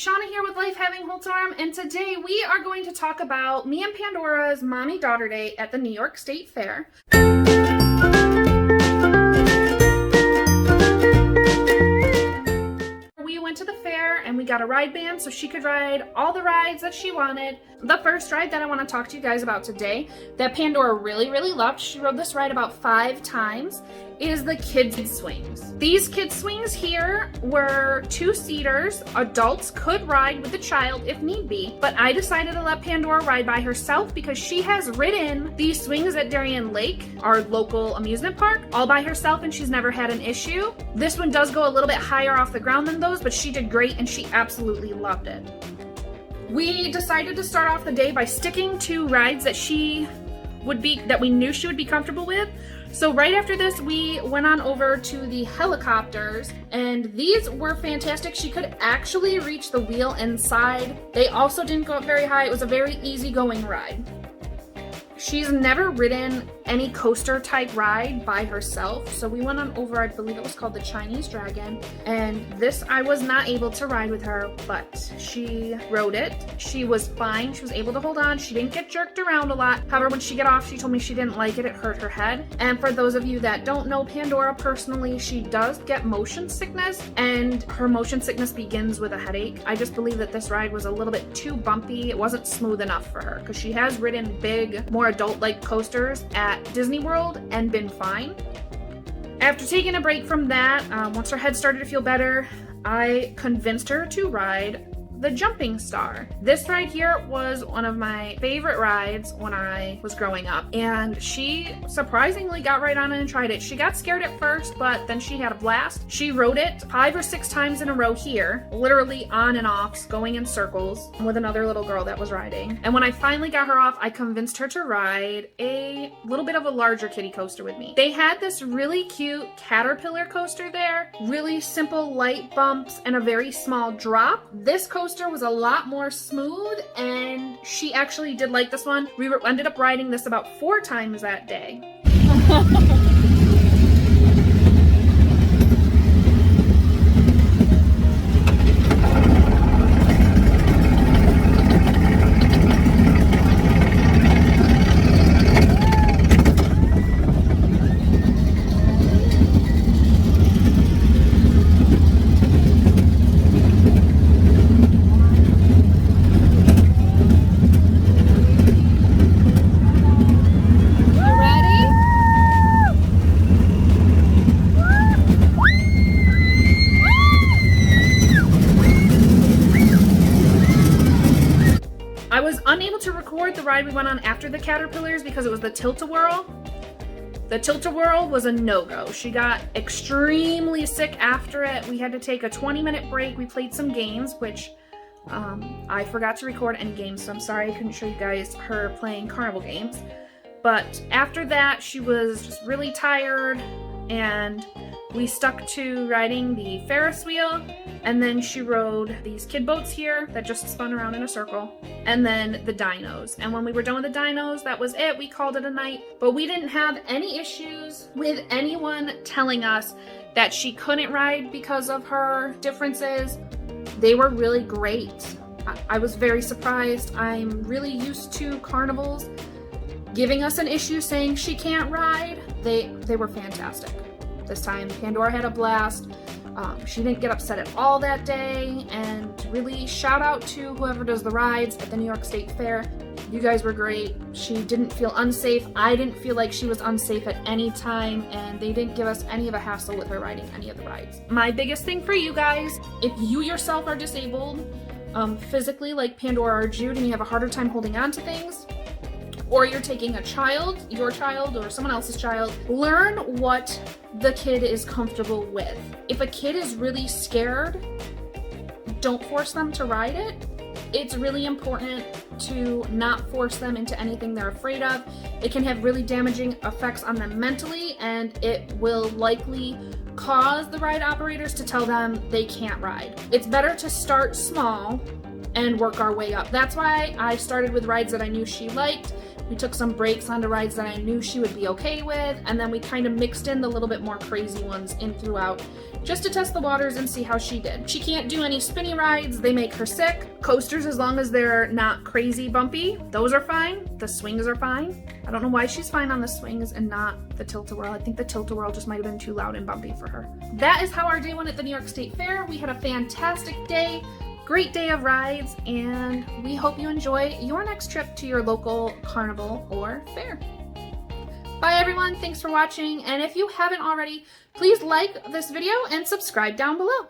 Shauna here with Life Having Holt-Oram, and today we are going to talk about me and Pandora's mommy-daughter day at the New York State Fair. We went to the fair and we got a ride band so she could ride all the rides that she wanted. The first ride that I want to talk to you guys about today that Pandora really loved, she rode this ride about 5 times, is the kids swings. These kids swings here were 2-seaters. Adults could ride with the child if need be, but I decided to let Pandora ride by herself because she has ridden these swings at Darien Lake, our local amusement park, all by herself, and she's never had an issue. This one does go a little bit higher off the ground than those, but she did great and she absolutely loved it. We decided to start off the day by sticking to rides that we knew she would be comfortable with. So right after this, we went on over to the helicopters, and these were fantastic. She could actually reach the wheel inside. They also didn't go up very high. It was a very easygoing ride. She's never ridden any coaster type ride by herself, so we went on over, I believe it was called the Chinese Dragon, and this I was not able to ride with her, but she rode it. She was fine. She was able to hold on. She didn't get jerked around a lot. However, when she got off, she told me she didn't like it. It hurt her head. And for those of you that don't know Pandora personally, she does get motion sickness, and her motion sickness begins with a headache. I just believe that this ride was a little bit too bumpy. It wasn't smooth enough for her because she has ridden big, more adult-like coasters at Disney World and been fine. After taking a break from that, once her head started to feel better, I convinced her to ride the Jumping Star. This ride here was one of my favorite rides when I was growing up, and she surprisingly got right on it and tried it. She got scared at first, but then she had a blast. She rode it 5 or 6 times in a row here, literally on and off, going in circles with another little girl that was riding. And when I finally got her off, I convinced her to ride a little bit of a larger kiddie coaster with me. They had this really cute caterpillar coaster there, really simple light bumps and a very small drop. This coaster was a lot more smooth, and she actually did like this one. We ended up riding this about 4 times that day. I was unable to record the ride we went on after the caterpillars because it was the Tilt-A-Whirl. The Tilt-A-Whirl was a no-go. She got extremely sick after it. We had to take a 20-minute break. We played some games, which I forgot to record any games, so I'm sorry I couldn't show you guys her playing carnival games. But after that, she was just really tired, and we stuck to riding the Ferris wheel, and then she rode these kid boats here that just spun around in a circle, and then the dinos. And when we were done with the dinos, that was it. We called it a night, but we didn't have any issues with anyone telling us that she couldn't ride because of her differences. They were really great. I was very surprised. I'm really used to carnivals giving us an issue saying she can't ride. They were fantastic. This time, Pandora had a blast. She didn't get upset at all that day, and really shout out to whoever does the rides at the New York State Fair. You guys were great. She didn't feel unsafe. I didn't feel like she was unsafe at any time, and they didn't give us any of a hassle with her riding any of the rides. My biggest thing for you guys, if you yourself are disabled physically like Pandora or Jude, and you have a harder time holding on to things, or you're taking a child, your child or someone else's child, learn what the kid is comfortable with. If a kid is really scared, don't force them to ride it. It's really important to not force them into anything they're afraid of. It can have really damaging effects on them mentally, and it will likely cause the ride operators to tell them they can't ride. It's better to start small and work our way up. That's why I started with rides that I knew she liked, We took some breaks onto rides that I knew she would be okay with, and then we kind of mixed in the little bit more crazy ones in throughout, just to test the waters and see how she did. She can't do any spinny rides, they make her sick. Coasters, as long as they're not crazy bumpy, those are fine. The swings are fine. I don't know why she's fine on the swings and not the tilt-a-whirl. I think the tilt-a-whirl just might have been too loud and bumpy for her. That is how our day went at the New York State Fair. We had a fantastic day. Great day of rides, and we hope you enjoy your next trip to your local carnival or fair. Bye everyone, thanks for watching, and if you haven't already, please like this video and subscribe down below.